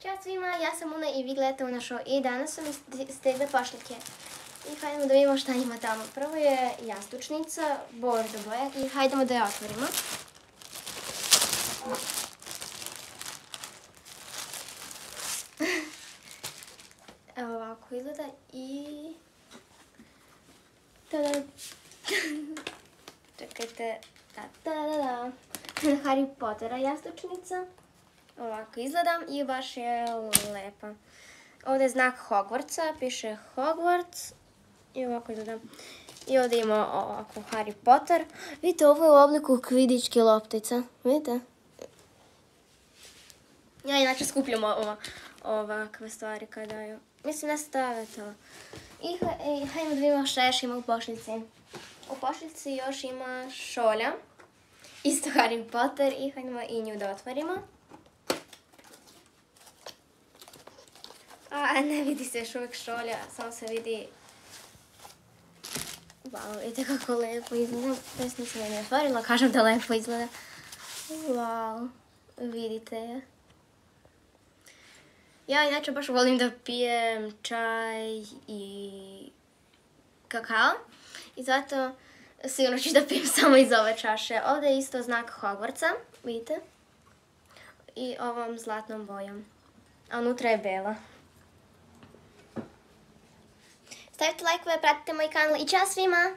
Ćao svima, ja sam Una i vi gledate Una Show i danas su mi stigle pošiljke. I hajdemo da vidimo šta ima tamo. Prvo je jastučnica, bordo boja i hajdemo da je otvorimo. Evo ovako izgleda i... Čekajte, Harry Pottera jastučnica. Ovako izgleda i baš je lepa. Ovdje je znak Hogwartsa, piše Hogwarts i ovako izgleda. I ovdje ima ovako Harry Potter. Vidite, ovo je u obliku kvidičke loptica. Vidite? Ja inače skupljam ovakve stvari kada je... Mislim da stave to. I hajdemo da vidimo šta još ima u pošiljci. U pošiljci još ima šolja. Isto Harry Potter i hajdemo i nju da otvorimo. A ne vidi se još uvijek šolja, samo se vidi... Wow, vidite kako lepo izgleda. Već nisam je otvorila, kažem da lepo izgleda. Wow, vidite je. Ja inače baš volim da pijem čaj i kakao. I zato sigurno ću da pijem samo iz ove čaše. Ovdje je isto znak Hogwartsa, vidite. I ovom zlatnom bojom. A unutra je bela. Stavite lajkove, pratite moj kanal i čao svima!